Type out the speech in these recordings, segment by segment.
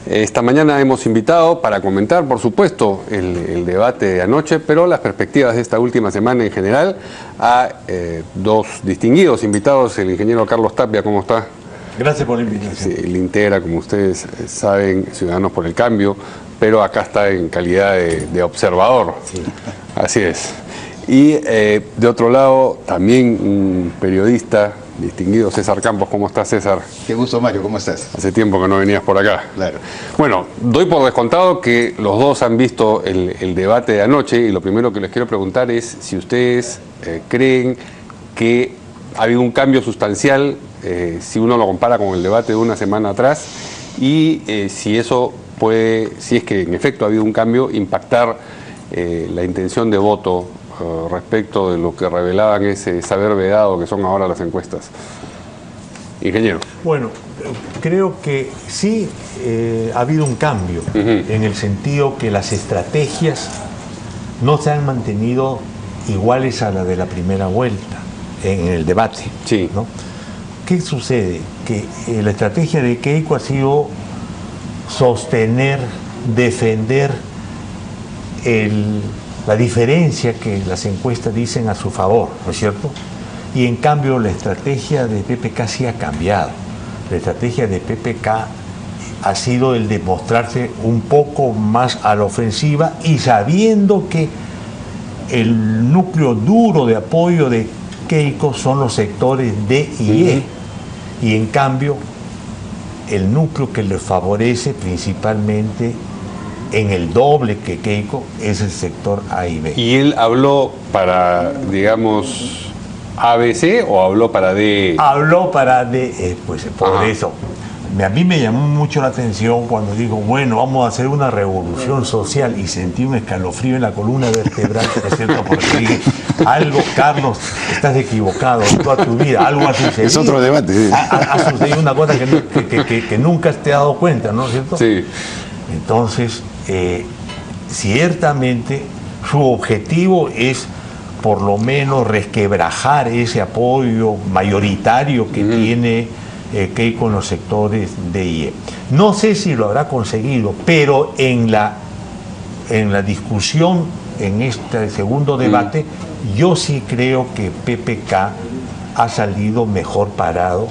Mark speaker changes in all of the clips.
Speaker 1: Esta mañana hemos invitado para comentar, por supuesto, el debate de anoche, pero las perspectivas de esta última semana en general, a dos distinguidos invitados, el ingeniero Carlos Tapia, ¿cómo está?
Speaker 2: Gracias por la invitación.
Speaker 1: Sí, él integra, como ustedes saben, Ciudadanos por el Cambio, pero acá está en calidad de observador. Sí. Así es. Y de otro lado, también un periodista distinguido, César Campos. ¿Cómo estás, César?
Speaker 3: Qué gusto, Mario. ¿Cómo estás?
Speaker 1: Hace tiempo que no venías por acá.
Speaker 3: Claro.
Speaker 1: Bueno, doy por descontado que los dos han visto el debate de anoche, y lo primero que les quiero preguntar es si ustedes creen que ha habido un cambio sustancial, si uno lo compara con el debate de una semana atrás, y si eso puede, si es que en efecto ha habido un cambio, impactar la intención de voto respecto de lo que revelaban ese saber vedado que son ahora las encuestas. Ingeniero.
Speaker 2: Bueno, creo que sí ha habido un cambio, en el sentido que las estrategias no se han mantenido iguales a la de la primera vuelta en el debate.
Speaker 1: Sí.
Speaker 2: ¿No? ¿Qué sucede? Que la estrategia de Keiko ha sido sostener, defender la diferencia que las encuestas dicen a su favor, ¿no es cierto? Y en cambio la estrategia de PPK sí ha cambiado. La estrategia de PPK ha sido el de mostrarse un poco más a la ofensiva y sabiendo que el núcleo duro de apoyo de Keiko son los sectores D y E. Y en cambio el núcleo que le favorece principalmente en el doble que Keiko es el sector A y B.
Speaker 1: ¿Y él habló para, digamos, ABC o habló para D?
Speaker 2: Habló para D, pues por eso. A mí me llamó mucho la atención cuando digo, bueno, vamos a hacer una revolución social, y sentí un escalofrío en la columna vertebral, ¿no es cierto? Porque dije, algo, Carlos, estás equivocado toda tu vida, algo ha sucedido.
Speaker 3: Es otro debate. Sí.
Speaker 2: Ha sucedido una cosa que nunca te has dado cuenta, ¿no es cierto?
Speaker 1: Sí.
Speaker 2: Entonces, ciertamente su objetivo es por lo menos resquebrajar ese apoyo mayoritario que tiene Keiko en los sectores D y E. No sé si lo habrá conseguido, pero en la discusión, en este segundo debate, yo sí creo que PPK ha salido mejor parado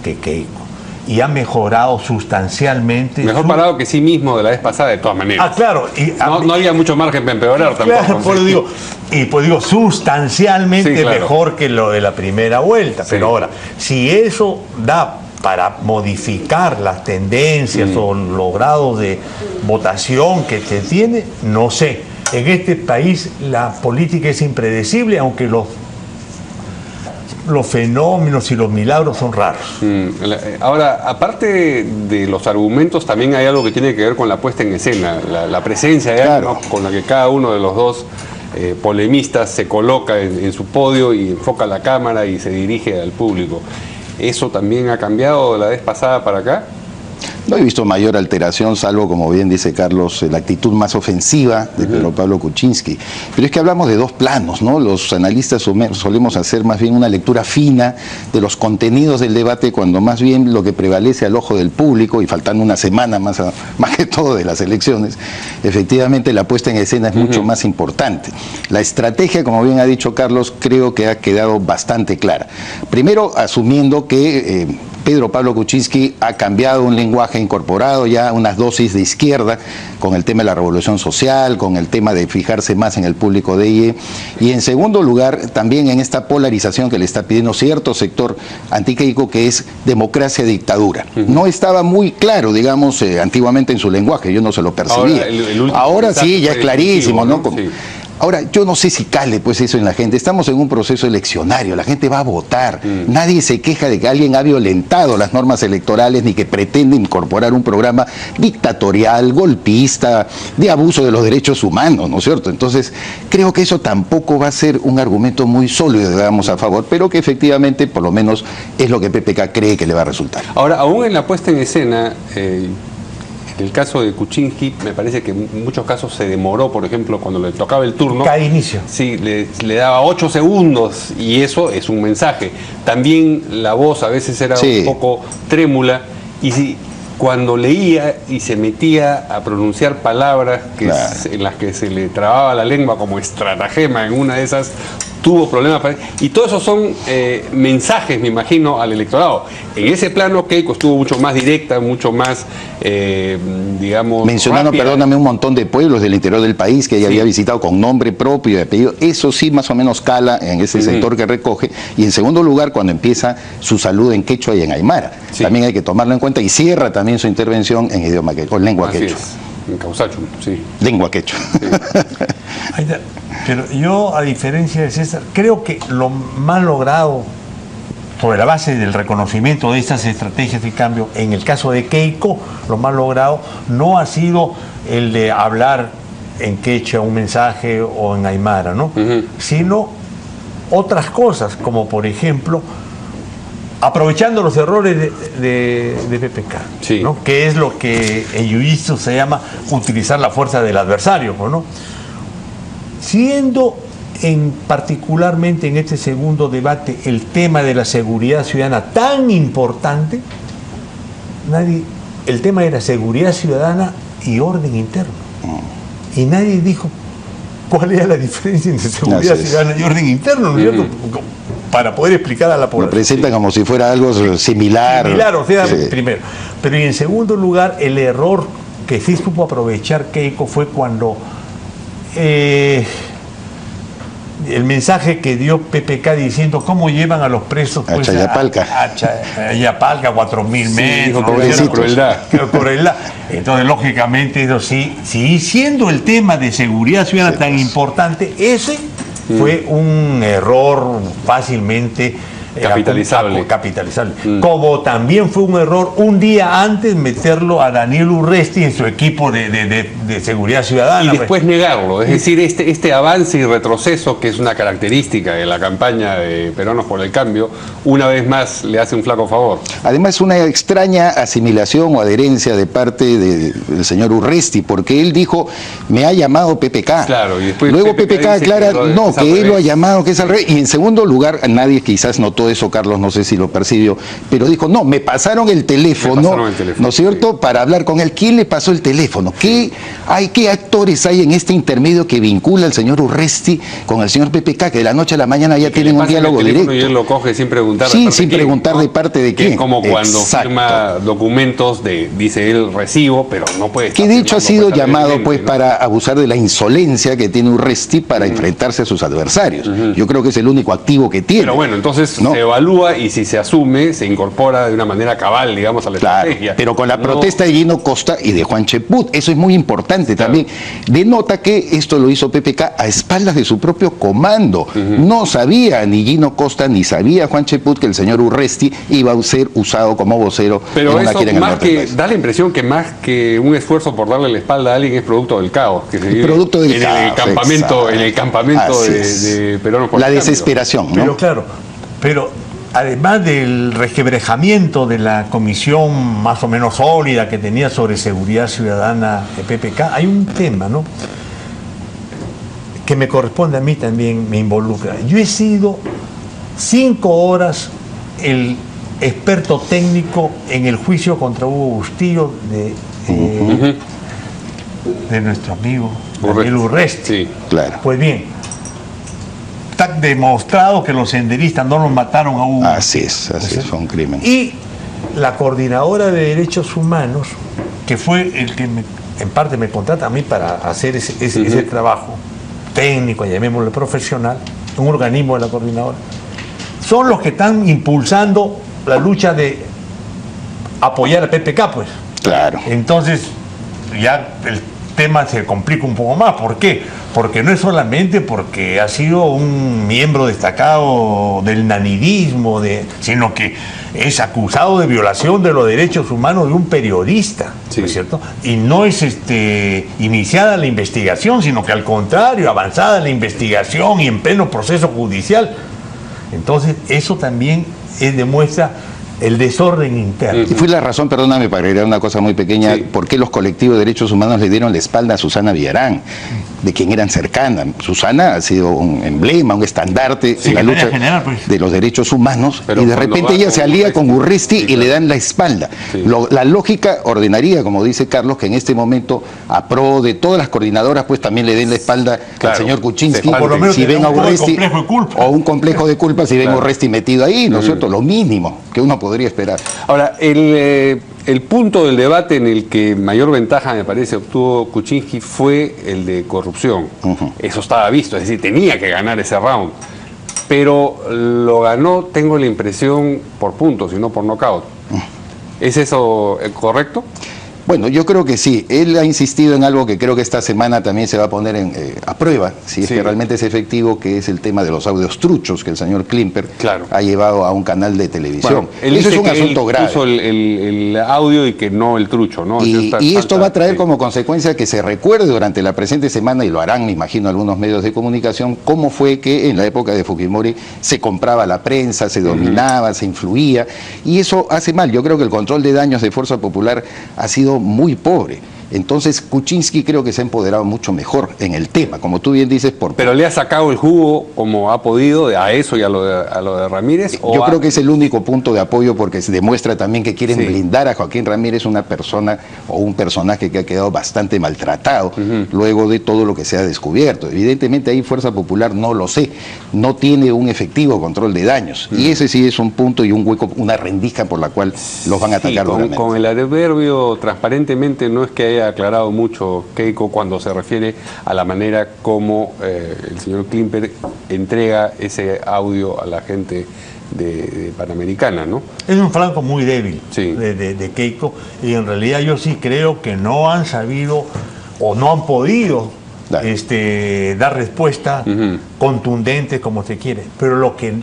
Speaker 2: que Keiko. Y ha mejorado sustancialmente.
Speaker 1: Mejor parado que sí mismo de la vez pasada, de todas maneras.
Speaker 2: Ah, claro. Y,
Speaker 1: no había mucho margen para empeorar tampoco.
Speaker 2: Claro, pues digo, sustancialmente sí, claro, mejor que lo de la primera vuelta. Sí. Pero ahora, si eso da para modificar las tendencias o los grados de votación que se tiene, no sé. En este país la política es impredecible, aunque los fenómenos y los milagros son raros.
Speaker 1: Ahora, aparte de los argumentos, también hay algo que tiene que ver con la puesta en escena, la presencia de alguien, ¿no?, con la que cada uno de los dos polemistas se coloca en su podio y enfoca la cámara y se dirige al público. ¿Eso también ha cambiado de la vez pasada para acá?
Speaker 3: No he visto mayor alteración, salvo, como bien dice Carlos, la actitud más ofensiva de Pedro Pablo Kuczynski. Pero es que hablamos de dos planos, ¿no? Los analistas solemos hacer más bien una lectura fina de los contenidos del debate, cuando más bien lo que prevalece al ojo del público, y faltando una semana más que todo de las elecciones, efectivamente la puesta en escena es mucho más importante. La estrategia, como bien ha dicho Carlos, creo que ha quedado bastante clara. Primero, asumiendo que Pedro Pablo Kuczynski ha cambiado un lenguaje, incorporado ya unas dosis de izquierda con el tema de la revolución social, con el tema de fijarse más en el público de IE, y en segundo lugar también en esta polarización que le está pidiendo cierto sector anti-Keiko, que es democracia-dictadura. No estaba muy claro, digamos, antiguamente en su lenguaje, yo no se lo percibía. Ahora sí, ya es clarísimo, ¿no? Sí. Ahora, yo no sé si cale pues eso en la gente. Estamos en un proceso eleccionario, la gente va a votar. Nadie se queja de que alguien ha violentado las normas electorales ni que pretende incorporar un programa dictatorial, golpista, de abuso de los derechos humanos, ¿no es cierto? Entonces, creo que eso tampoco va a ser un argumento muy sólido, digamos, a favor, pero que efectivamente, por lo menos, es lo que PPK cree que le va a resultar.
Speaker 1: Ahora, aún en la puesta en escena, en el caso de Kuczynski, me parece que en muchos casos se demoró, por ejemplo, cuando le tocaba el turno.
Speaker 2: Cada inicio.
Speaker 1: Sí, le daba 8 segundos y eso es un mensaje. También la voz a veces era un poco trémula. Y si cuando leía y se metía a pronunciar palabras en las que se le trababa la lengua como estratagema, en una de esas tuvo problemas. Y todo eso son mensajes, me imagino, al electorado. En ese plano, Keiko estuvo mucho más directa, mucho más, digamos,
Speaker 3: mencionando,
Speaker 1: rápida.
Speaker 3: perdóname, un montón de pueblos del interior del país que ella había visitado con nombre propio y apellido. Eso sí, más o menos cala en ese sector que recoge. Y en segundo lugar, cuando empieza su salud en quechua y en aymara.
Speaker 1: Sí.
Speaker 3: También hay que tomarlo en cuenta, y cierra también su intervención en idioma quechua, o lengua
Speaker 1: Así
Speaker 3: quechua.
Speaker 1: es, en Causachum, sí.
Speaker 3: Lengua quechua.
Speaker 1: Sí.
Speaker 2: Ahí está. Pero yo, a diferencia de César, creo que lo más logrado, sobre la base del reconocimiento de estas estrategias de cambio, en el caso de Keiko, lo más logrado no ha sido el de hablar en quechua un mensaje o en aymara, ¿no? Sino otras cosas, como por ejemplo, aprovechando los errores de PPK,
Speaker 1: Sí.
Speaker 2: ¿no? Que es lo que en jiu-jitsu se llama utilizar la fuerza del adversario, ¿no? Siendo particularmente en este segundo debate el tema de la seguridad ciudadana tan importante, el tema era seguridad ciudadana y orden interno. Y nadie dijo cuál era la diferencia entre seguridad ciudadana y orden interno, ¿no es cierto? Para poder explicar a la población.
Speaker 3: Lo presenta como si fuera algo similar.
Speaker 2: Similar, o sea, primero. Pero y en segundo lugar, el error que sí supo aprovechar Keiko fue cuando el mensaje que dio PPK diciendo cómo llevan a los presos
Speaker 3: a Chayapalca.
Speaker 2: a Chayapalca, 4.000 metros.
Speaker 1: Crueldad.
Speaker 2: Crueldad. Entonces, lógicamente, eso sí, siendo el tema de seguridad ciudadana tan importante, ese fue un error fácilmente
Speaker 1: capitalizable.
Speaker 2: Como también fue un error un día antes meterlo a Daniel Urresti en su equipo de seguridad ciudadana.
Speaker 1: Y después negarlo, es decir, este avance y retroceso que es una característica de la campaña de Peruanos por el Cambio, una vez más le hace un flaco favor.
Speaker 3: Además, una extraña asimilación o adherencia de parte del señor Urresti, porque él dijo, me ha llamado PPK.
Speaker 1: Claro, y después
Speaker 3: luego PPK aclara,
Speaker 1: no,
Speaker 3: que él lo ha llamado, que es al revés. Y en segundo lugar, nadie quizás notó eso, Carlos, no sé si lo percibió, pero dijo, no, me pasaron el teléfono, ¿no es cierto?, sí, para hablar con él. ¿Quién le pasó el teléfono? ¿Qué actores hay en este intermedio que vincula al señor Urresti con el señor PPK, que de la noche a la mañana ya tienen un diálogo directo?
Speaker 1: Y él lo coge sin preguntar
Speaker 3: de parte sin de preguntar de parte de quién.
Speaker 1: Es como cuando firma documentos dice él recibo, pero no puede.
Speaker 3: Que de hecho ha sido llamado pues para abusar de la insolencia que tiene Urresti para enfrentarse a sus adversarios. Yo creo que es el único activo que tiene.
Speaker 1: Pero bueno, entonces se evalúa y si se asume, se incorpora de una manera cabal, digamos, a la estrategia.
Speaker 3: Pero con la protesta de Gino Costa y de Juan Cheput, eso es muy importante también. Denota que esto lo hizo PPK a espaldas de su propio comando. No sabía ni Gino Costa ni sabía Juan Cheput que el señor Urresti iba a ser usado como vocero.
Speaker 1: Pero en eso, más que da la impresión que más que un esfuerzo por darle la espalda a alguien es producto del caos que se vive
Speaker 3: producto del
Speaker 1: caos, en el campamento de Peruanos por el Cambio.
Speaker 3: Desesperación, ¿no?
Speaker 2: Pero claro, además del resquebrajamiento de la comisión más o menos sólida que tenía sobre seguridad ciudadana de PPK, hay un tema, ¿no?, que me corresponde a mí también, me involucra. Yo he sido 5 horas el experto técnico en el juicio contra Hugo Bustillo de nuestro amigo Daniel Urresti.
Speaker 1: Sí,
Speaker 3: claro.
Speaker 2: Pues bien, está demostrado que los senderistas no los mataron a Hugo.
Speaker 3: Así es, fue un crimen.
Speaker 2: Y la coordinadora de derechos humanos, que fue el que en parte me contrata a mí para hacer ese trabajo técnico, llamémosle profesional, un organismo de la coordinadora, son los que están impulsando la lucha de apoyar a PPK, pues.
Speaker 3: Claro.
Speaker 2: Entonces, ya el tema se complica un poco más. ¿Por qué? Porque no es solamente porque ha sido un miembro destacado del nanidismo, sino que es acusado de violación de los derechos humanos de un periodista, ¿no es cierto? Y no es iniciada la investigación, sino que al contrario, avanzada la investigación y en pleno proceso judicial. Entonces, eso también demuestra el desorden interno.
Speaker 3: Y fue la razón, perdóname para agregar una cosa muy pequeña,
Speaker 1: Sí.
Speaker 3: por qué los colectivos de derechos humanos le dieron la espalda a Susana Villarán, de quien eran cercanas. Susana ha sido un emblema, un estandarte en la lucha
Speaker 2: general, pues.
Speaker 3: de los derechos humanos,
Speaker 1: Pero
Speaker 3: y de
Speaker 1: cuando
Speaker 3: repente
Speaker 1: va
Speaker 3: ella
Speaker 1: con
Speaker 3: se alía con Urresti
Speaker 1: sí,
Speaker 3: y le
Speaker 1: claro.
Speaker 3: dan la espalda.
Speaker 1: Sí.
Speaker 3: La lógica ordenaría, como dice Carlos, que en este momento, a pro de todas las coordinadoras, pues también le den la espalda
Speaker 1: Claro.
Speaker 3: al señor Kuczynski,
Speaker 1: O por lo
Speaker 2: menos
Speaker 3: si
Speaker 2: tener
Speaker 3: ven a
Speaker 2: un poco de
Speaker 3: Urresti,
Speaker 2: complejo de culpa.
Speaker 3: o un complejo de culpa si ven a
Speaker 1: Claro.
Speaker 3: Urresti metido ahí, ¿no es cierto? Lo mínimo que uno podría esperar.
Speaker 1: Ahora, el punto del debate en el que mayor ventaja, me parece, obtuvo Kuczynski fue el de corrupción.
Speaker 3: Ujú.
Speaker 1: Eso estaba visto, es decir, tenía que ganar ese round. Pero lo ganó, tengo la impresión, por puntos y no por nocaut. ¿Es eso correcto?
Speaker 3: Bueno, yo creo que sí. Él ha insistido en algo que creo que esta semana también se va a poner a prueba, si es
Speaker 1: Sí.
Speaker 3: que realmente es efectivo, que es el tema de los audios truchos que el señor Klimper
Speaker 1: Claro.
Speaker 3: ha llevado a un canal de televisión.
Speaker 1: él
Speaker 3: Eso es
Speaker 1: dice
Speaker 3: un
Speaker 1: que
Speaker 3: asunto
Speaker 1: él
Speaker 3: grave.
Speaker 1: puso el audio y que no el trucho, ¿no?
Speaker 3: Y,
Speaker 1: Esta
Speaker 3: y esto
Speaker 1: falta-
Speaker 3: va a traer
Speaker 1: sí.
Speaker 3: como consecuencia que se recuerde durante la presente semana, y lo harán, me imagino, algunos medios de comunicación, cómo fue que en la época de Fujimori se compraba la prensa, se dominaba, se influía, y eso hace mal. Yo creo que el control de daños de Fuerza Popular ha sido muy pobre. Entonces, Kuczynski creo que se ha empoderado mucho mejor en el tema, como tú bien dices,
Speaker 1: Pero le ha sacado el jugo como ha podido a eso y a lo de Ramírez.
Speaker 3: Yo creo que es el único punto de apoyo, porque se demuestra también que quieren
Speaker 1: Sí.
Speaker 3: blindar a Joaquín Ramírez, una persona o un personaje que ha quedado bastante maltratado luego de todo lo que se ha descubierto. Evidentemente ahí Fuerza Popular no lo sé, no tiene un efectivo control de daños, y ese sí es un punto y un hueco, una rendija por la cual los van a
Speaker 1: Sí,
Speaker 3: atacar duramente.
Speaker 1: con el adverbio transparentemente no es que haya aclarado mucho Keiko cuando se refiere a la manera como el señor Klimper entrega ese audio a la gente de Panamericana, ¿no?
Speaker 2: Es un flanco muy débil
Speaker 1: Sí.
Speaker 2: de Keiko, y en realidad yo sí creo que no han sabido o no han podido
Speaker 3: Claro.
Speaker 2: dar respuesta contundente como se quiere. Pero lo que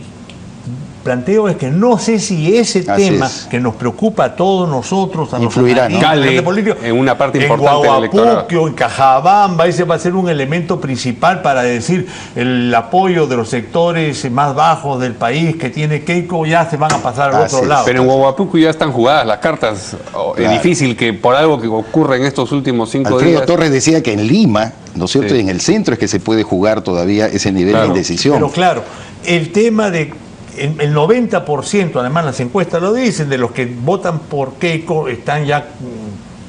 Speaker 2: planteo es que no sé si ese
Speaker 3: Así
Speaker 2: tema
Speaker 3: es.
Speaker 2: que nos preocupa a todos nosotros, a los
Speaker 3: Influirá, ¿no?
Speaker 2: analistas,
Speaker 1: Cale
Speaker 2: políticos,
Speaker 1: en una parte
Speaker 2: en
Speaker 1: importante del electorado.
Speaker 2: Guaguapuquio, en Cajabamba, ese va a ser un elemento principal para decir el apoyo de los sectores más bajos del país que tiene Keiko, ya se van a pasar al
Speaker 3: Así
Speaker 2: otro
Speaker 3: es.
Speaker 2: lado.
Speaker 1: Pero en Guaguapuco ya están jugadas las cartas. Es
Speaker 3: Claro.
Speaker 1: difícil que por algo que ocurre en estos últimos 5
Speaker 3: Alfredo
Speaker 1: días...
Speaker 3: Torres decía que en Lima, ¿no es cierto?
Speaker 1: Sí.
Speaker 3: Y en el centro es que se puede jugar todavía ese nivel
Speaker 1: Claro.
Speaker 3: de indecisión.
Speaker 2: Pero claro, el tema de el 90%, además las encuestas lo dicen, de los que votan por Keiko están ya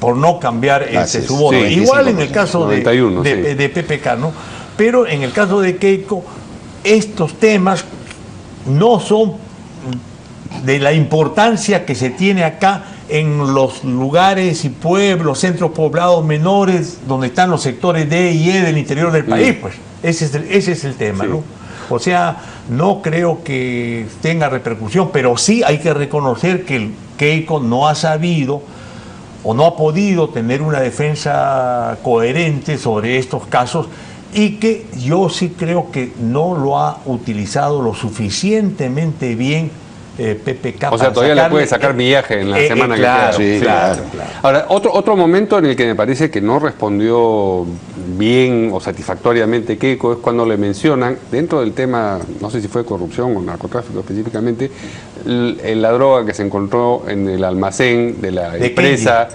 Speaker 2: por no cambiar
Speaker 3: Así es,
Speaker 2: su voto.
Speaker 1: sí,
Speaker 2: Igual en el
Speaker 3: 95%,
Speaker 2: caso
Speaker 1: 91, sí.
Speaker 2: de PPK, ¿no? Pero en el caso de Keiko, estos temas no son de la importancia que se tiene acá en los lugares y pueblos, centros poblados menores, donde están los sectores D y E del interior del país, pues. Ese es el tema,
Speaker 1: Sí.
Speaker 2: ¿no? O sea, no creo que tenga repercusión, pero sí hay que reconocer que el Keiko no ha sabido o no ha podido tener una defensa coherente sobre estos casos, y que yo sí creo que no lo ha utilizado lo suficientemente bien PPK.
Speaker 1: O sea,
Speaker 2: para
Speaker 1: todavía le puede
Speaker 2: sacarle,
Speaker 1: sacar millaje en la semana
Speaker 2: claro,
Speaker 1: que queda.
Speaker 3: Sí,
Speaker 2: claro.
Speaker 1: Ahora, otro momento en el que me parece que no respondió bien o satisfactoriamente Keiko es cuando le mencionan, dentro del tema, no sé si fue corrupción o narcotráfico específicamente, la droga que se encontró en el almacén de la
Speaker 2: De
Speaker 1: empresa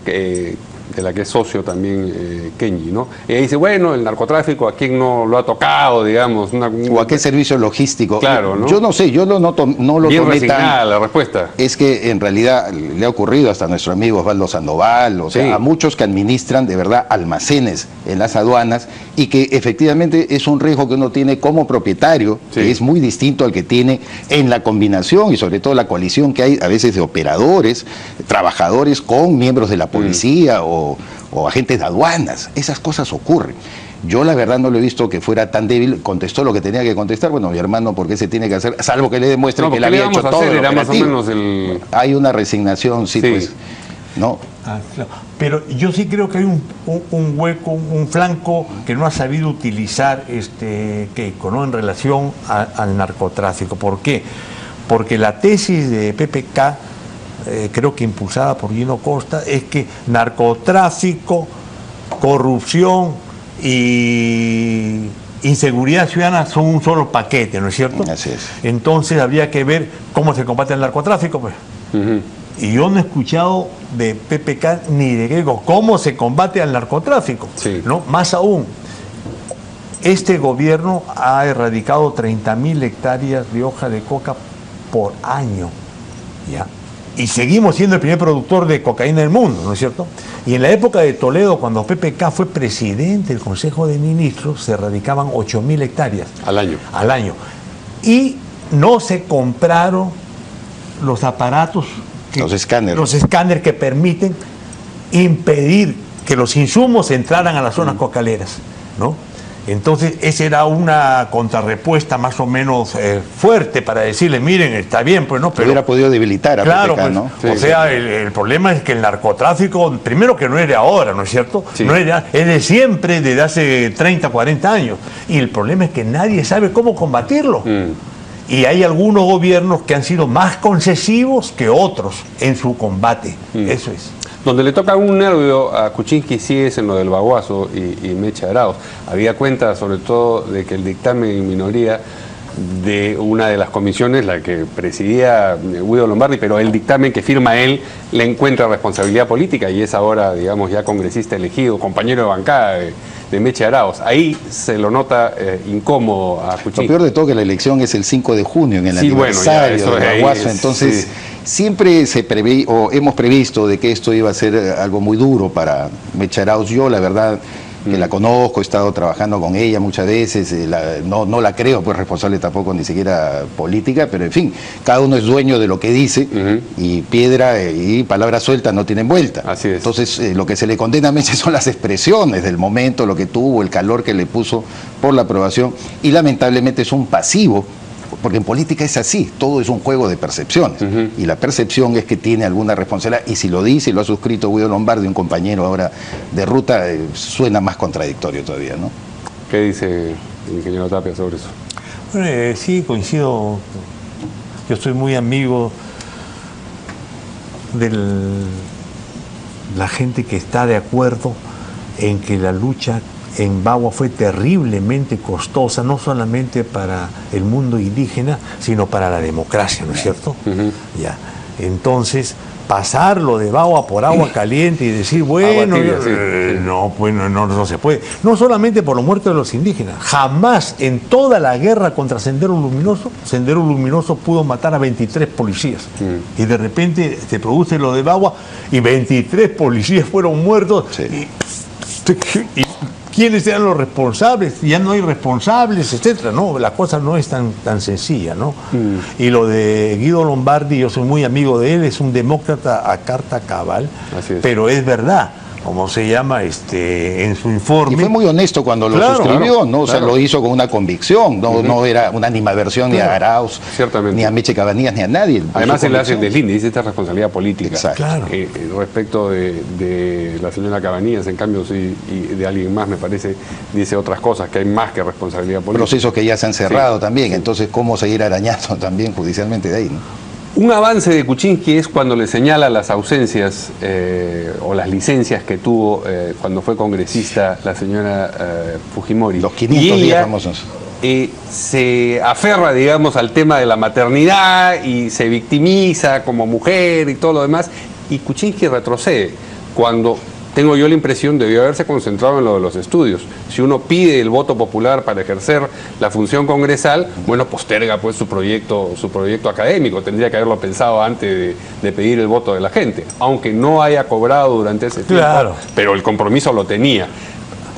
Speaker 1: de la que es socio también Kenji, ¿no? Y ahí dice, bueno, el narcotráfico, ¿a quién no lo ha tocado, digamos?
Speaker 3: O a qué servicio logístico.
Speaker 1: Claro, ¿no?
Speaker 3: Yo no sé, yo no lo
Speaker 1: Bien
Speaker 3: tomé
Speaker 1: resignada
Speaker 3: tan...
Speaker 1: la respuesta.
Speaker 3: Es que en realidad le ha ocurrido hasta a nuestro amigo Osvaldo Sandoval, o sea,
Speaker 1: Sí.
Speaker 3: a muchos que administran de verdad almacenes en las aduanas, y que efectivamente es un riesgo que uno tiene como propietario,
Speaker 1: Sí.
Speaker 3: que es muy distinto al que tiene en la combinación y sobre todo la coalición que hay a veces de operadores, trabajadores con miembros de la policía o agentes de aduanas. Esas cosas ocurren. Yo la verdad no lo he visto que fuera tan débil, contestó lo que tenía que contestar. Bueno, mi hermano, ¿por qué se tiene que hacer? Salvo que le demuestre
Speaker 1: No,
Speaker 3: que él
Speaker 1: porque le
Speaker 3: había
Speaker 1: vamos
Speaker 3: hecho
Speaker 1: a
Speaker 3: todo
Speaker 1: hacer,
Speaker 3: el
Speaker 1: era más o
Speaker 3: operativo.
Speaker 1: menos el...
Speaker 3: Hay una resignación, sí,
Speaker 1: Sí.
Speaker 3: pues, ¿no?
Speaker 2: Ah, claro. Pero yo sí creo que hay un hueco, un flanco que no ha sabido utilizar Keiko, ¿no? En relación al narcotráfico. ¿Por qué? Porque la tesis de PPK, creo que impulsada por Gino Costa, es que narcotráfico, corrupción y inseguridad ciudadana son un solo paquete, ¿no es cierto?
Speaker 3: Así es.
Speaker 2: Entonces habría que ver cómo se combate el narcotráfico, pues. Y yo no he escuchado de PPK ni de Keiko cómo se combate al narcotráfico.
Speaker 1: Sí.
Speaker 2: ¿No? Más aún, este gobierno ha erradicado 30.000 hectáreas de hoja de coca por año, ¿ya? Y seguimos siendo el primer productor de cocaína del mundo, ¿no es cierto? Y en la época de Toledo, cuando PPK fue presidente del Consejo de Ministros, se erradicaban 8.000 hectáreas.
Speaker 1: Al año.
Speaker 2: Al año. Y no se compraron los aparatos,
Speaker 3: Los escáneres.
Speaker 2: los escáneres que permiten impedir que los insumos entraran a las zonas cocaleras, ¿no? Entonces, esa era una contrarrespuesta más o menos fuerte para decirle, miren, está bien, pues no, pero...
Speaker 3: Hubiera podido debilitar a
Speaker 2: Claro,
Speaker 3: PPK,
Speaker 2: pues,
Speaker 3: ¿no?
Speaker 1: Sí,
Speaker 2: o sea, el problema es que el narcotráfico, primero que no es de ahora, ¿no es cierto?
Speaker 1: Sí.
Speaker 2: No es de siempre, desde hace 30, 40 años. Y el problema es que nadie sabe cómo combatirlo. Y hay algunos gobiernos que han sido más concesivos que otros en su combate. Eso es.
Speaker 1: Donde le toca un nervio a Kuczynski sí es en lo del Baguazo y Mecha Arauz. Había cuenta sobre todo de que el dictamen en minoría de una de las comisiones, la que presidía Guido Lombardi, pero el dictamen que firma él le encuentra responsabilidad política y es ahora, digamos, ya congresista elegido, compañero de bancada de Mecha Arauz. Ahí se lo nota incómodo a Kuczynski.
Speaker 3: Lo peor de todo que la elección es el 5 de junio, en el
Speaker 1: Sí, bueno, ya,
Speaker 3: aniversario
Speaker 1: eso
Speaker 3: del
Speaker 1: ahí
Speaker 3: Baguazo,
Speaker 1: es,
Speaker 3: entonces...
Speaker 1: sí.
Speaker 3: Siempre se prevé, o hemos previsto de que esto iba a ser algo muy duro para Mecha Arauz. Yo, la verdad, que la conozco, he estado trabajando con ella muchas veces, no la creo pues responsable tampoco ni siquiera política, pero en fin, cada uno es dueño de lo que dice y piedra y palabras sueltas no tienen vuelta.
Speaker 1: Así es.
Speaker 3: Entonces, lo que se le condena a Mecha son las expresiones del momento, lo que tuvo, el calor que le puso por la aprobación y lamentablemente es un pasivo. Porque en política es así, todo es un juego de percepciones. Y la percepción es que tiene alguna responsabilidad, y si lo dice y lo ha suscrito Guido Lombardi, un compañero ahora de ruta, suena más contradictorio todavía, ¿no?
Speaker 1: ¿Qué dice el ingeniero Tapia sobre eso?
Speaker 2: Bueno, sí, coincido. Yo soy muy amigo de la gente que está de acuerdo en que la lucha en Bagua fue terriblemente costosa, no solamente para el mundo indígena, sino para la democracia, ¿no es cierto? Ya. Entonces, pasarlo de Bagua por agua caliente y decir, bueno,
Speaker 1: tibia, sí.
Speaker 2: no, pues no se puede. No solamente por los muertos de los indígenas, jamás en toda la guerra contra Sendero Luminoso pudo matar a 23 policías. Y de repente se produce lo de Bagua y 23 policías fueron muertos.
Speaker 3: Sí.
Speaker 2: Y ¿quiénes eran los responsables? Ya no hay responsables, etcétera. No, la cosa no es tan sencilla, ¿no? Y lo de Guido Lombardi, yo soy muy amigo de él, es un demócrata a carta cabal,
Speaker 1: Así es.
Speaker 2: pero es verdad, como se llama en su informe.
Speaker 3: Y fue muy honesto cuando lo
Speaker 2: Claro,
Speaker 3: suscribió,
Speaker 1: claro,
Speaker 3: ¿no? O sea,
Speaker 1: claro.
Speaker 3: lo hizo con una convicción, no era una animadversión ni a Arauz,
Speaker 1: Ciertamente.
Speaker 3: ni a Meche Cabanillas, ni a nadie.
Speaker 1: Además,
Speaker 3: Su
Speaker 1: él hace el
Speaker 3: convicción.
Speaker 1: deslinde, dice esta responsabilidad política.
Speaker 3: Exacto.
Speaker 2: Claro.
Speaker 1: Respecto de la señora Cabanillas, en cambio, sí, y de alguien más, me parece, dice otras cosas, que hay más que responsabilidad política.
Speaker 3: Procesos que ya se han cerrado también, entonces cómo seguir arañando también judicialmente de ahí, ¿no?
Speaker 1: Un avance de Kuczynski es cuando le señala las ausencias o las licencias que tuvo cuando fue congresista la señora Fujimori.
Speaker 3: Los 500
Speaker 1: y ella,
Speaker 3: días famosos.
Speaker 1: Se aferra, digamos, al tema de la maternidad y se victimiza como mujer y todo lo demás. Y Kuczynski retrocede cuando... Tengo yo la impresión debió haberse concentrado en lo de los estudios. Si uno pide el voto popular para ejercer la función congresal, bueno, posterga pues su proyecto académico. Tendría que haberlo pensado antes de pedir el voto de la gente, aunque no haya cobrado durante ese tiempo,
Speaker 2: Claro.
Speaker 1: pero el compromiso lo tenía.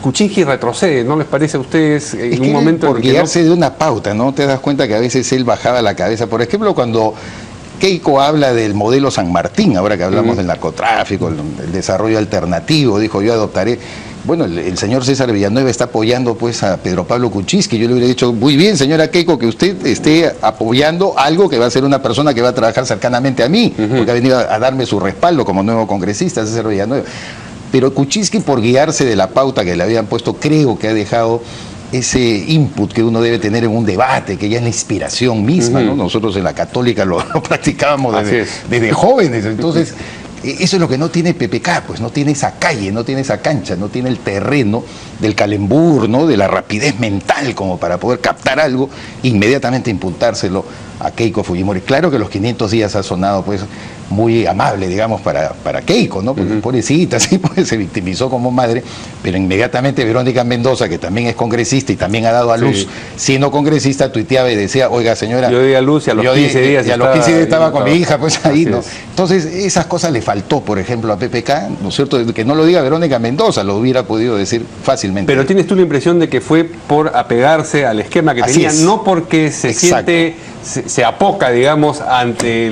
Speaker 1: Kuczynski retrocede, ¿no les parece a ustedes en
Speaker 3: Es
Speaker 1: un
Speaker 3: que
Speaker 1: momento
Speaker 3: por
Speaker 1: en que
Speaker 3: guiarse de una pauta, ¿no? Te das cuenta que a veces él bajaba la cabeza. Por ejemplo, cuando Keiko habla del modelo San Martín, ahora que hablamos del narcotráfico, el desarrollo alternativo, dijo yo adoptaré. Bueno, el señor César Villanueva está apoyando pues a Pedro Pablo Kuczynski. Yo le hubiera dicho, muy bien, señora Keiko, que usted esté apoyando algo que va a ser una persona que va a trabajar cercanamente a mí, porque ha venido a darme su respaldo como nuevo congresista, César Villanueva. Pero Kuczynski, por guiarse de la pauta que le habían puesto, creo que ha dejado ese input que uno debe tener en un debate, que ya es la inspiración misma, ¿no? Nosotros en la Católica lo practicábamos desde jóvenes, entonces eso es lo que no tiene PPK, pues no tiene esa calle, no tiene esa cancha, no tiene el terreno del calembur, ¿no? De la rapidez mental como para poder captar algo, inmediatamente imputárselo a Keiko Fujimori. Claro que los 500 días ha sonado pues muy amable, digamos, para Keiko, ¿no? Porque pobrecita, sí, pues se victimizó como madre, pero inmediatamente Verónica Mendoza, que también es congresista y también ha dado a luz, siendo congresista, tuiteaba y decía, oiga señora,
Speaker 1: yo di a luz y a los 15 días
Speaker 3: y a los 15 días estaba con mi hija, pues ahí, ¿no? Entonces, esas cosas le faltó, por ejemplo, a PPK, ¿no es cierto? Que no lo diga Verónica Mendoza, lo hubiera podido decir fácilmente.
Speaker 1: Pero ¿tienes tú la impresión de que fue por apegarse al esquema que tenía, no porque se siente, se apoca, digamos, ante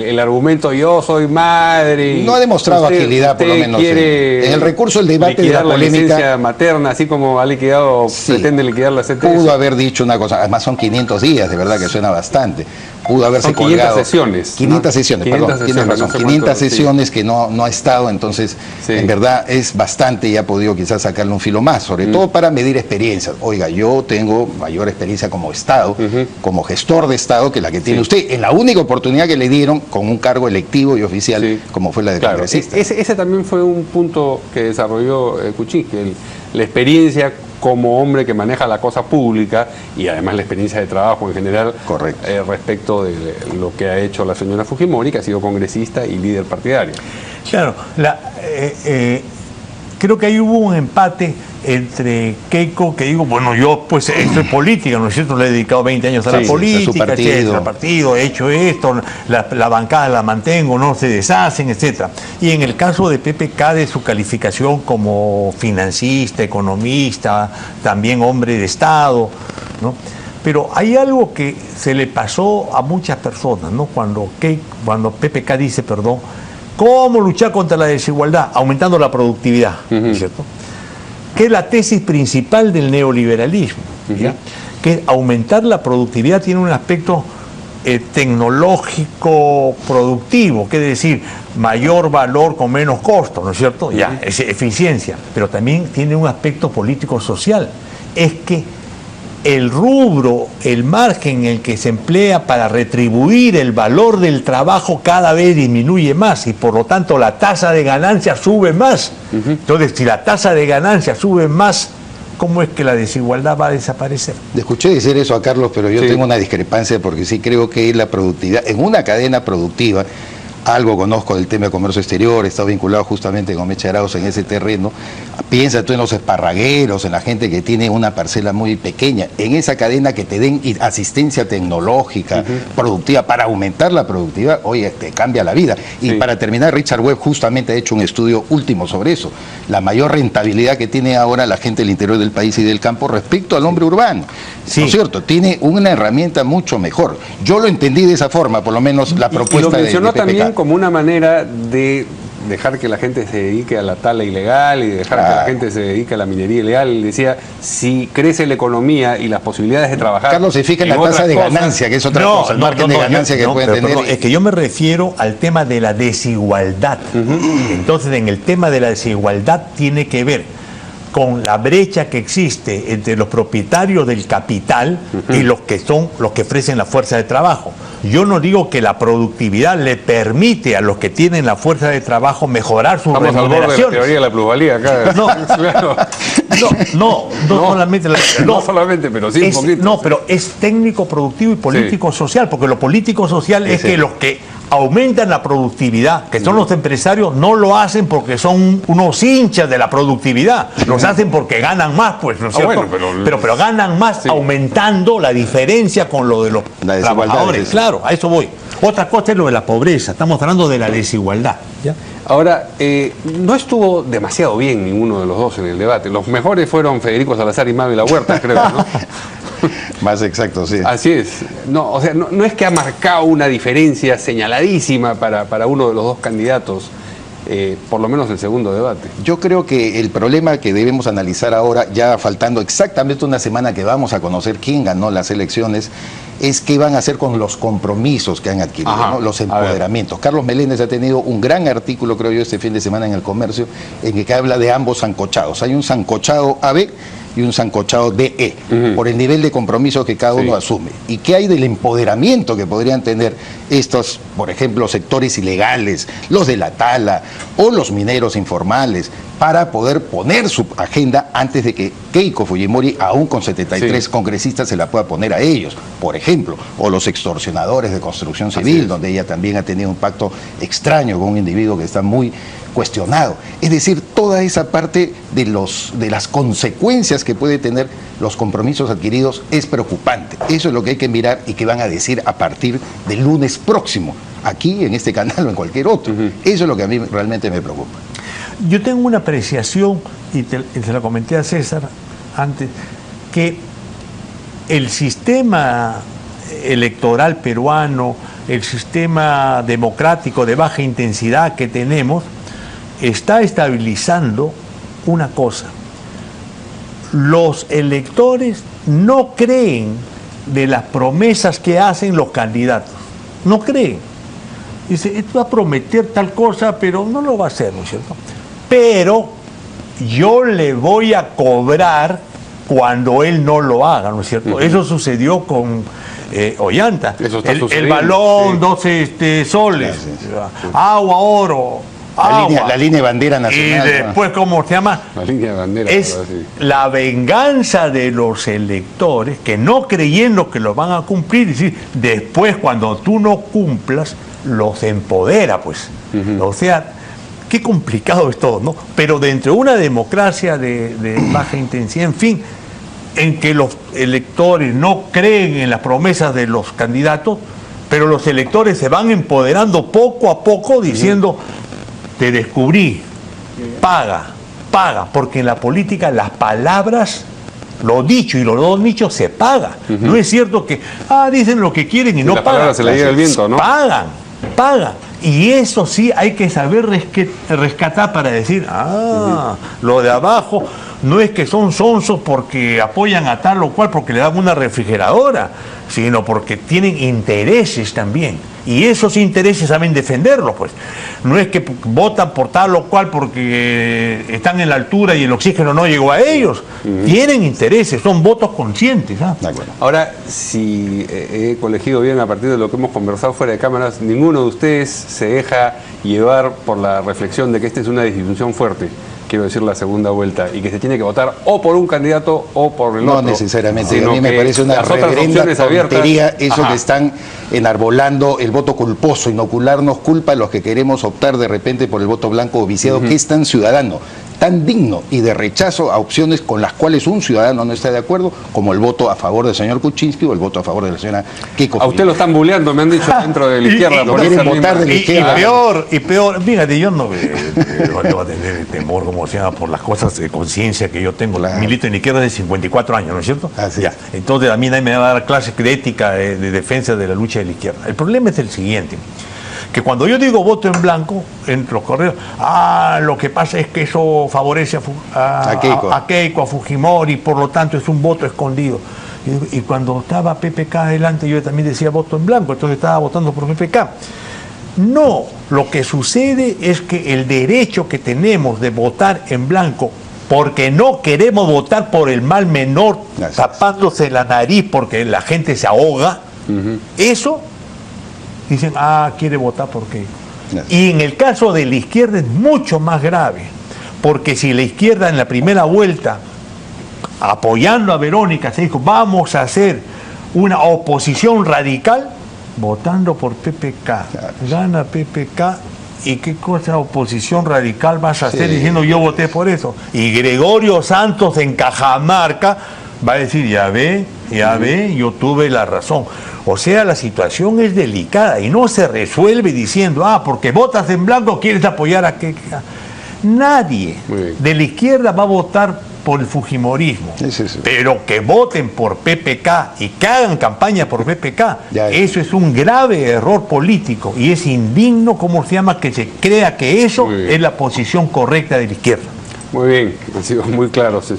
Speaker 1: el argumento yo soy madre?
Speaker 3: No ha demostrado agilidad, por lo menos. En el recurso, el debate de la polémica.
Speaker 1: La licencia materna, así como ha liquidado, pretende liquidar la CTS.
Speaker 3: Pudo haber dicho una cosa, además son 500 días, de verdad que suena bastante. Pudo haberse colgado.
Speaker 1: 500 sesiones.
Speaker 3: 500 sesiones, perdón, tienes razón. 500 sesiones que no ha estado, entonces, en verdad es bastante y ha podido quizás sacarle un filo más, sobre todo para medir experiencias. Oiga, yo tengo mayor experiencia como Estado, como gestor de Estado que la que tiene usted, en la única oportunidad que le dieron con un cargo electivo y oficial, como fue la de congresista.
Speaker 1: Ese también fue un punto que desarrolló Kuczynski, la experiencia como hombre que maneja la cosa pública y además la experiencia de trabajo en general respecto de lo que ha hecho la señora Fujimori, que ha sido congresista y líder partidario.
Speaker 2: Claro, creo que ahí hubo un empate entre Keiko, que digo, bueno, yo pues esto es política, ¿no es cierto? Le he dedicado 20 años a la política, al partido, he hecho esto, la bancada la mantengo, no se deshacen, etcétera. Y en el caso de PPK, de su calificación como financista, economista, también hombre de Estado, ¿no? Pero hay algo que se le pasó a muchas personas, ¿no? Cuando PPK dice, ¿cómo luchar contra la desigualdad? Aumentando la productividad, ¿cierto? Que es la tesis principal del neoliberalismo, que aumentar la productividad tiene un aspecto tecnológico productivo, que es decir, mayor valor con menos costo, ¿no es cierto? Es eficiencia, pero también tiene un aspecto político-social, es que el rubro, el margen en el que se emplea para retribuir el valor del trabajo cada vez disminuye más y por lo tanto la tasa de ganancia sube más. Entonces, si la tasa de ganancia sube más, ¿cómo es que la desigualdad va a desaparecer?
Speaker 3: Escuché decir eso a Carlos, pero yo tengo una discrepancia porque sí creo que la productividad, en una cadena productiva, algo conozco del tema de comercio exterior, he estado vinculado justamente con Mecha Arauz en ese terreno. Piensa tú en los esparragueros, en la gente que tiene una parcela muy pequeña, en esa cadena que te den asistencia tecnológica, productiva, para aumentar la productividad, oye, te cambia la vida. Y para terminar, Richard Webb justamente ha hecho un estudio último sobre eso, la mayor rentabilidad que tiene ahora la gente del interior del país y del campo respecto al hombre urbano. ¿No es cierto? Tiene una herramienta mucho mejor. Yo lo entendí de esa forma, por lo menos la propuesta
Speaker 1: lo mencionó
Speaker 3: de
Speaker 1: también como una manera de dejar que la gente se dedique a la tala ilegal y dejar que la gente se dedique a la minería ilegal. Decía, si crece la economía y las posibilidades de trabajar...
Speaker 3: Carlos, se fija en la tasa de ganancia, que es otra cosa, el margen de ganancia que pueden tener.
Speaker 2: Perdón, es que yo me refiero al tema de la desigualdad. Entonces, en el tema de la desigualdad tiene que ver con la brecha que existe entre los propietarios del capital y los que ofrecen la fuerza de trabajo. Yo no digo que la productividad le permite a los que tienen la fuerza de trabajo mejorar sus remuneraciones.
Speaker 1: Estamos al borde de la teoría de la plusvalía acá. No solamente, pero sí un poquito.
Speaker 2: No, pero es técnico productivo y político social, porque lo político social es que los que aumentan la productividad, que son los empresarios, no lo hacen porque son unos hinchas de la productividad, los hacen porque ganan más, pues, ¿no es cierto? Pero ganan más aumentando la diferencia con lo de los trabajadores. Claro, a eso voy. Otra cosa es lo de la pobreza, estamos hablando de la desigualdad. ¿Ya?
Speaker 1: Ahora, no estuvo demasiado bien ninguno de los dos en el debate. Los mejores fueron Federico Salazar y Mávila Huerta, creo, ¿no?
Speaker 3: Más exacto, sí.
Speaker 1: Así es. No, o sea, no es que ha marcado una diferencia señaladísima para uno de los dos candidatos, por lo menos el segundo debate.
Speaker 3: Yo creo que el problema que debemos analizar ahora, ya faltando exactamente una semana que vamos a conocer quién ganó las elecciones, es qué van a hacer con los compromisos que han adquirido, ¿no? Los empoderamientos. Carlos Meléndez ha tenido un gran artículo, creo yo, este fin de semana en El Comercio, en que habla de ambos sancochados. Hay un sancochado AB y un sancochado de E, por el nivel de compromiso que cada uno asume. ¿Y qué hay del empoderamiento que podrían tener estos, por ejemplo, sectores ilegales, los de la tala o los mineros informales, para poder poner su agenda antes de que Keiko Fujimori, aún con 73 congresistas, se la pueda poner a ellos, por ejemplo, o los extorsionadores de construcción civil, donde ella también ha tenido un pacto extraño con un individuo que está muy cuestionado? Es decir, toda esa parte de las consecuencias que puede tener los compromisos adquiridos es preocupante. Eso es lo que hay que mirar y que van a decir a partir del lunes próximo, aquí en este canal o en cualquier otro. Eso es lo que a mí realmente me preocupa.
Speaker 2: Yo tengo una apreciación, y se la comenté a César antes, que el sistema electoral peruano, el sistema democrático de baja intensidad que tenemos, está estabilizando una cosa. Los electores no creen de las promesas que hacen los candidatos. No creen. Dice, esto va a prometer tal cosa, pero no lo va a hacer, ¿no es cierto? Pero yo le voy a cobrar cuando él no lo haga, ¿no es cierto? Eso sucedió con Ollanta. El balón, 12 soles, agua, oro, agua.
Speaker 3: La línea de bandera nacional.
Speaker 2: Y después, ¿cómo se llama?
Speaker 1: La línea de bandera.
Speaker 2: Es la venganza de los electores que, no creyendo que lo van a cumplir, y decir, después cuando tú no cumplas, los empodera, pues. O sea, qué complicado es todo, ¿no? Pero dentro de una democracia de baja intensidad, en fin, en que los electores no creen en las promesas de los candidatos, pero los electores se van empoderando poco a poco diciendo, te descubrí, paga, porque en la política las palabras, lo dicho y lo no dicho se paga. No es cierto que, dicen lo que quieren y no pagan.
Speaker 1: La palabra se le llega el viento, ¿no?
Speaker 2: Pagan. Y eso sí hay que saber rescatar para decir, lo de abajo no es que son sonsos porque apoyan a tal o cual, porque le dan una refrigeradora, sino porque tienen intereses también. Y esos intereses saben defenderlos, pues. No es que votan por tal o cual porque están en la altura y el oxígeno no llegó a ellos. Tienen intereses, son votos conscientes.
Speaker 1: Ahora, si he colegido bien a partir de lo que hemos conversado fuera de cámaras, ninguno de ustedes se deja llevar por la reflexión de que esta es una disminución fuerte, quiero decir, la segunda vuelta, y que se tiene que votar o por un candidato o por el otro.
Speaker 3: No necesariamente, a mí me parece una
Speaker 1: las otras
Speaker 3: reverenda
Speaker 1: opciones
Speaker 3: tontería
Speaker 1: abiertas.
Speaker 3: eso que están enarbolando el voto culposo, inocularnos culpa a los que queremos optar de repente por el voto blanco o viciado, que es tan ciudadano, tan digno y de rechazo a opciones con las cuales un ciudadano no está de acuerdo, como el voto a favor del señor Kuczynski o el voto a favor de la señora Keiko Fujimori.
Speaker 1: A usted lo están bulleando, me han dicho, dentro de la izquierda.
Speaker 3: por quieren votar de la izquierda.
Speaker 2: Y peor, fíjate, yo no voy a tener temor, como se llama, por las cosas de conciencia que yo tengo. Milito en la izquierda de 54 años, ¿no es cierto?
Speaker 3: Ya.
Speaker 2: Entonces a mí nadie me va a dar clases de ética de defensa de la lucha de la izquierda. El problema es el siguiente, que cuando yo digo voto en blanco en los correos, lo que pasa es que eso favorece a Keiko, a Fujimori, por lo tanto es un voto escondido. Y cuando estaba PPK adelante, yo también decía voto en blanco, entonces estaba votando por PPK. No, lo que sucede es que el derecho que tenemos de votar en blanco, porque no queremos votar por el mal menor, tapándose la nariz porque la gente se ahoga, eso, dicen, quiere votar por Keiko. Y en el caso de la izquierda es mucho más grave, porque si la izquierda en la primera vuelta, apoyando a Verónica, se dijo, vamos a hacer una oposición radical, votando por PPK, gana PPK, ¿y qué cosa oposición radical vas a hacer diciendo yo voté por eso? Y Gregorio Santos en Cajamarca va a decir, ya ve, yo tuve la razón. O sea, la situación es delicada y no se resuelve diciendo, porque votas en blanco, quieres apoyar a que... Nadie de la izquierda va a votar por el fujimorismo, pero que voten por PPK y que hagan campaña por PPK, eso es un grave error político y es indigno, ¿cómo se llama?, que se crea que eso es la posición correcta de la izquierda.
Speaker 1: Muy bien, han sido muy claros en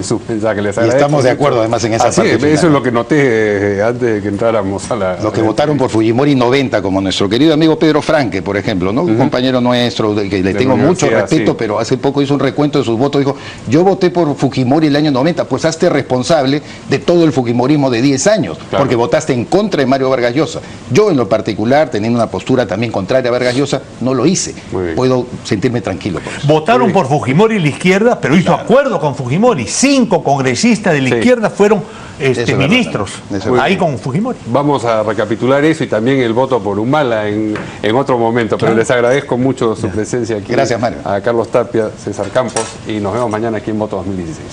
Speaker 1: su mensaje. Les
Speaker 3: Y
Speaker 1: agradezco
Speaker 3: estamos de
Speaker 1: mucho.
Speaker 3: acuerdo además en esa
Speaker 1: Así
Speaker 3: parte
Speaker 1: es,
Speaker 3: final.
Speaker 1: eso es lo que noté antes de que entráramos a la...
Speaker 3: Los que votaron por Fujimori 90, como nuestro querido amigo Pedro Franque, por ejemplo, ¿no? Un compañero nuestro, del que le
Speaker 1: De
Speaker 3: tengo
Speaker 1: la
Speaker 3: mucho
Speaker 1: universidad,
Speaker 3: respeto,
Speaker 1: sí.
Speaker 3: pero hace poco hizo un recuento de sus votos, dijo, yo voté por Fujimori el año 90, pues hazte responsable de todo el fujimorismo de 10 años,
Speaker 1: Claro.
Speaker 3: porque votaste en contra de Mario Vargas Llosa. Yo, en lo particular, teniendo una postura también contraria a Vargas Llosa, no lo hice.
Speaker 1: Muy bien.
Speaker 3: Puedo sentirme tranquilo por eso.
Speaker 2: Votaron por Fujimori la izquierda, pero hizo acuerdo con Fujimori. 5 congresistas de la
Speaker 1: Sí.
Speaker 2: izquierda fueron
Speaker 3: Eso es verdad
Speaker 2: ministros
Speaker 3: también. Eso es
Speaker 2: ahí
Speaker 3: verdad.
Speaker 2: con Fujimori.
Speaker 1: Vamos a recapitular eso y también el voto por Humala en otro momento, pero les agradezco mucho su presencia aquí.
Speaker 3: Gracias, Mario.
Speaker 1: A Carlos Tapia, César Campos, y nos vemos mañana aquí en Voto 2016.